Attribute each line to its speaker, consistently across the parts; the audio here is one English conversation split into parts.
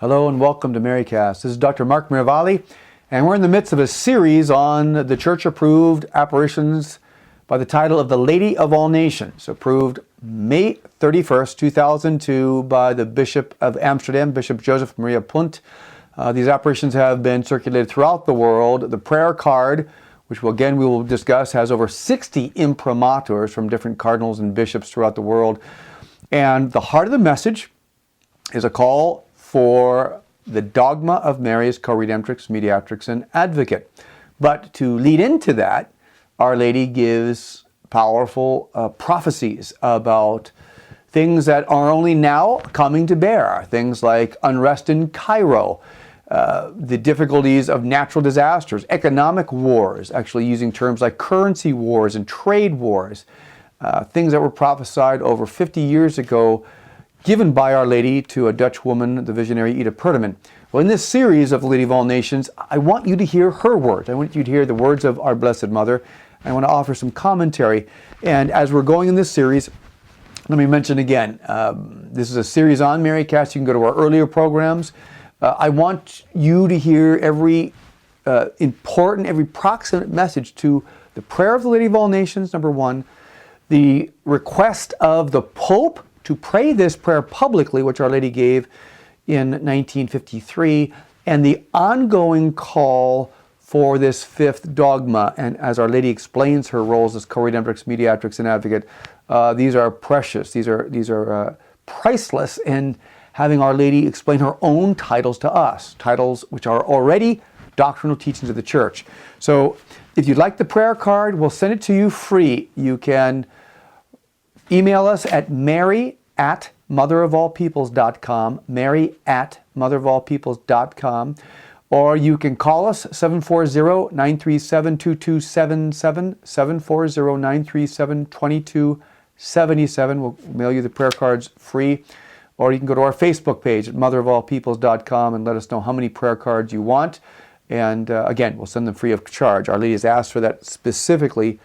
Speaker 1: Hello and welcome to Marycast. This is Dr. Mark Miravalle, and we're in the midst of a series on the church-approved apparitions by the title of The Lady of All Nations, approved May 31st, 2002 by the Bishop of Amsterdam, Bishop Joseph Maria Punt. These apparitions have been circulated throughout the world. The prayer card, which we will discuss, has over 60 imprimaturs from different cardinals and bishops throughout the world. And the heart of the message is a call for the dogma of Mary's Co-redemptrix, Mediatrix, and Advocate. But to lead into that, Our Lady gives powerful prophecies about things that are only now coming to bear. Things like unrest in Cairo, the difficulties of natural disasters, economic wars, actually using terms like currency wars and trade wars, things that were prophesied over 50 years ago, given by Our Lady to a Dutch woman, the visionary Ida Perdaman. Well, in this series of the Lady of All Nations, I want you to hear her words. I want you to hear the words of our Blessed Mother. I want to offer some commentary. And as we're going in this series, let me mention again, this is a series on Marycast. You can go to our earlier programs. I want you to hear every important, every proximate message to the prayer of the Lady of All Nations, number one, the request of the Pope to pray this prayer publicly, which Our Lady gave in 1953, and the ongoing call for this fifth dogma. And as Our Lady explains her roles as Co-redemptrix, Mediatrix, and Advocate, these are precious. These are priceless in having Our Lady explain her own titles to us, titles which are already doctrinal teachings of the Church. So if you'd like the prayer card, we'll send it to you free. You can email us at mary@motherofallpeoples.com, mary@motherofallpeoples.com, or you can call us 740-937-2277, 740-937-2277. We'll mail you the prayer cards free. Or you can go to our Facebook page at motherofallpeoples.com and let us know how many prayer cards you want. And again, we'll send them free of charge. Our Lady has asked for that specifically.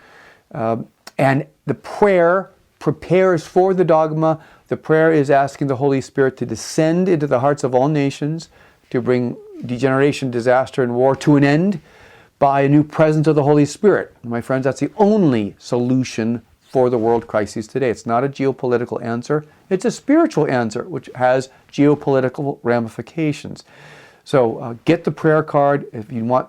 Speaker 1: And the prayer prepares for the dogma. The prayer is asking the Holy Spirit to descend into the hearts of all nations, to bring degeneration, disaster, and war to an end by a new presence of the Holy Spirit. And my friends, that's the only solution for the world crises today. It's not a geopolitical answer. It's a spiritual answer, which has geopolitical ramifications. So get the prayer card. If you want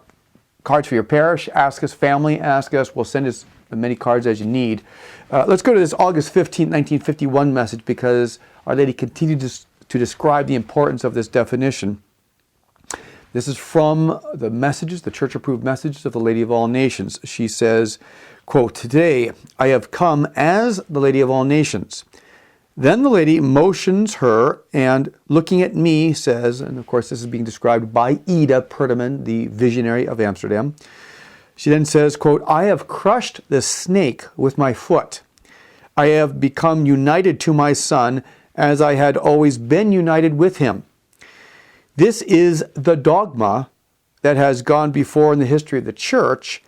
Speaker 1: cards for your parish, ask us. Family, ask us. We'll send as many cards as you need. Let's go to this August 15, 1951 message, because Our Lady continued to describe the importance of this definition. This is from the messages, the church-approved messages of the Lady of All Nations. She says, quote, "Today I have come as the Lady of All Nations." Then the Lady motions her and, looking at me, says, and of course this is being described by Ida Perdaman, the visionary of Amsterdam. She then says, quote, "I have crushed the snake with my foot. I have become united to my Son as I had always been united with him. This is the dogma that has gone before in the history of the Church.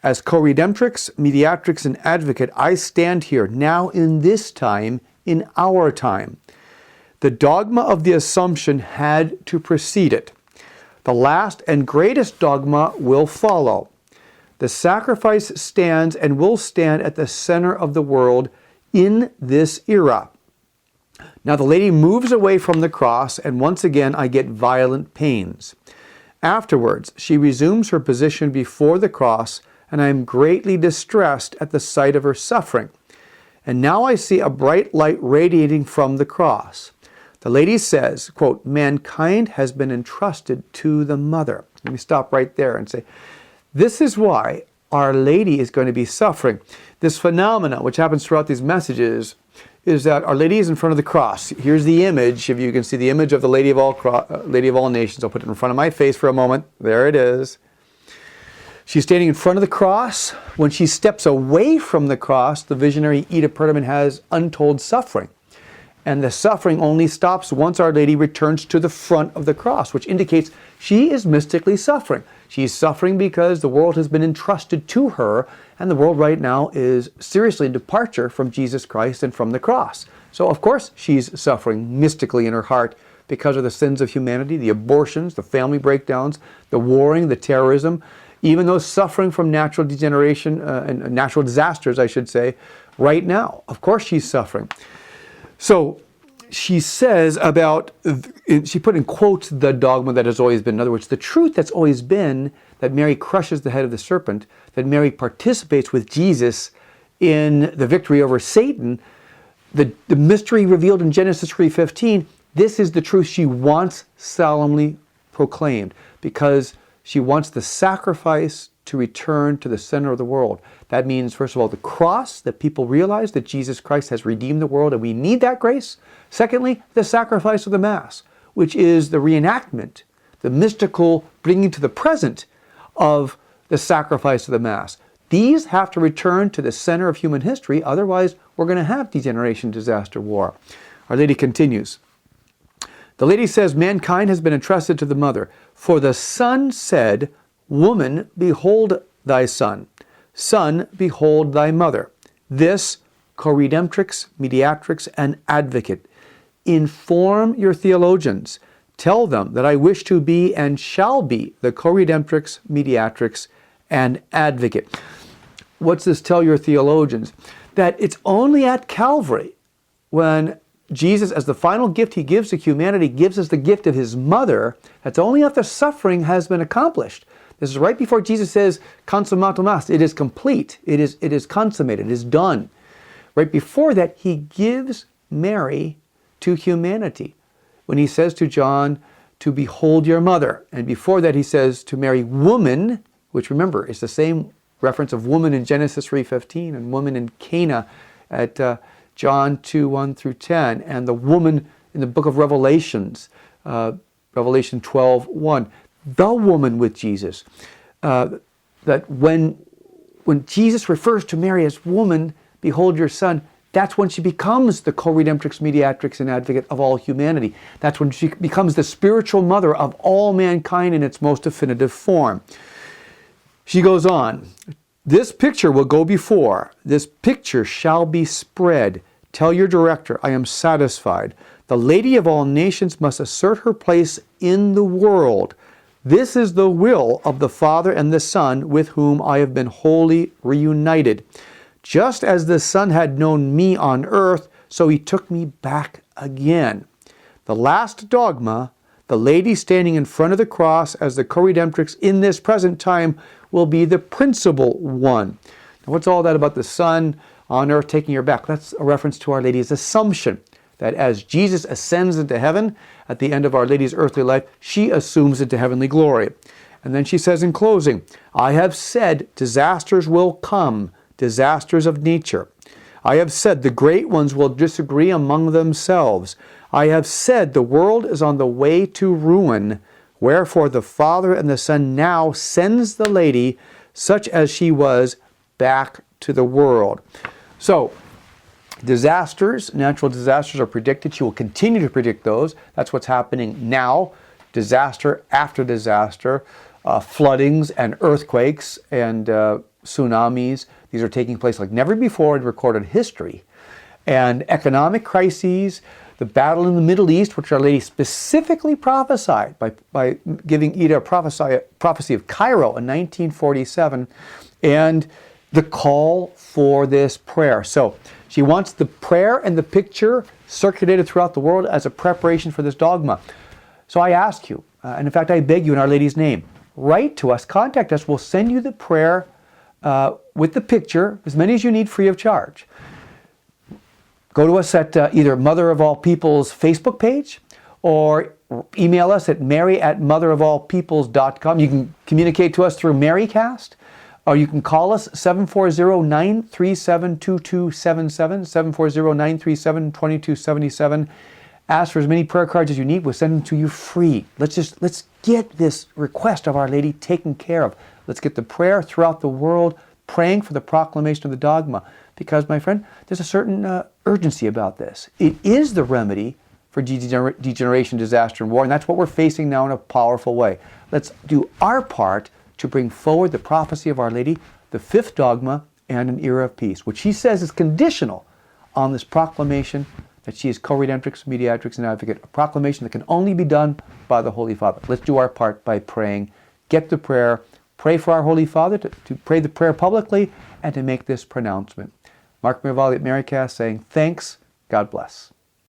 Speaker 1: As Co-redemptrix, Mediatrix, and Advocate, I stand here now in this time, in our time. The dogma of the Assumption had to precede it. The last and greatest dogma will follow. The sacrifice stands and will stand at the center of the world in this era." Now the Lady moves away from the cross, and once again I get violent pains. Afterwards, she resumes her position before the cross, and I am greatly distressed at the sight of her suffering. And now I see a bright light radiating from the cross. The Lady says, quote, "Mankind has been entrusted to the Mother." Let me stop right there and say, this is why Our Lady is going to be suffering. This phenomena, which happens throughout these messages, is that Our Lady is in front of the cross. Here's the image. If you can see the image of the Lady of All Nations, I'll put it in front of my face for a moment. There it is. She's standing in front of the cross. When she steps away from the cross, the visionary Ida Perdaman has untold suffering. And the suffering only stops once Our Lady returns to the front of the cross, which indicates she is mystically suffering. She's suffering because the world has been entrusted to her, and the world right now is seriously in departure from Jesus Christ and from the cross. So, of course, she's suffering mystically in her heart because of the sins of humanity, the abortions, the family breakdowns, the warring, the terrorism, even those suffering from natural degeneration and natural disasters, I should say, right now. Of course she's suffering. So she says about, she put in quotes, the dogma that has always been. In other words, the truth that's always been that Mary crushes the head of the serpent, that Mary participates with Jesus in the victory over Satan, the mystery revealed in Genesis 3:15, this is the truth she wants solemnly proclaimed, because she wants the sacrifice to return to the center of the world. That means, first of all, the cross, that people realize that Jesus Christ has redeemed the world and we need that grace. Secondly, the sacrifice of the Mass, which is the reenactment, the mystical bringing to the present of the sacrifice of the Mass. These have to return to the center of human history, otherwise we're going to have degeneration, disaster, war. Our Lady continues. The Lady says, mankind has been entrusted to the Mother. For the Son said, woman, behold thy son. Son, behold thy mother. This, Co-redemptrix, Mediatrix, and Advocate. Inform your theologians. Tell them that I wish to be and shall be the Co-redemptrix, Mediatrix, and Advocate. What's this, tell your theologians? That it's only at Calvary when Jesus, as the final gift he gives to humanity, gives us the gift of his mother. That's only after suffering has been accomplished. This is right before Jesus says, consummatum est, it is complete, it is consummated, it is done. Right before that, he gives Mary to humanity when he says to John to behold your mother. And before that, he says to Mary, woman, which remember is the same reference of woman in Genesis 3:15 and woman in Cana at John 2:1 through 10, and the woman in the book of Revelations, Revelation 12:1, the woman with Jesus. That when Jesus refers to Mary as woman, behold your son, that's when she becomes the Co-redemptrix, Mediatrix, and Advocate of all humanity. That's when she becomes the spiritual mother of all mankind in its most definitive form. She goes on, this picture will go before, this picture shall be spread. Tell your director, I am satisfied. The Lady of all nations must assert her place in the world. This is the will of the Father and the Son, with whom I have been wholly reunited. Just as the Son had known me on earth, so he took me back again. The last dogma, the Lady standing in front of the cross as the Co-redemptrix in this present time, will be the principal one. Now, what's all that about the Son on earth taking her back? That's a reference to Our Lady's assumption, that as Jesus ascends into heaven at the end of Our Lady's earthly life, she assumes into heavenly glory. And then she says in closing, I have said disasters will come, disasters of nature. I have said the great ones will disagree among themselves. I have said the world is on the way to ruin. Wherefore the Father and the Son now sends the Lady, such as she was, back to the world. So, disasters, natural disasters are predicted. She will continue to predict those. That's what's happening now. Disaster after disaster, floodings and earthquakes and tsunamis. These are taking place like never before in recorded history. And economic crises, the battle in the Middle East, which Our Lady specifically prophesied by giving Ida a prophecy of Cairo in 1947, and the call for this prayer. So she wants the prayer and the picture circulated throughout the world as a preparation for this dogma. So I ask you, and in fact I beg you in Our Lady's name, write to us, contact us. We'll send you the prayer with the picture, as many as you need, free of charge. Go to us at either Mother of All People's Facebook page or email us at mary@motherofallpeoples.com. You can communicate to us through Marycast, or you can call us 740-937-2277, 740-937-2277. Ask for as many prayer cards as you need. We'll send them to you free. Let's get this request of Our Lady taken care of. Let's get the prayer throughout the world, praying for the proclamation of the dogma. Because, my friend, there's a certain urgency about this. It is the remedy for degeneration, disaster, and war, and that's what we're facing now in a powerful way. Let's do our part to bring forward the prophecy of Our Lady, the fifth dogma, and an era of peace, which she says is conditional on this proclamation that she is co-redemptrix, mediatrix, and advocate, a proclamation that can only be done by the Holy Father. Let's do our part by praying. Get the prayer. Pray for our Holy Father, to pray the prayer publicly, and to make this pronouncement. Mark Miravalle at Maricast saying, thanks. God bless.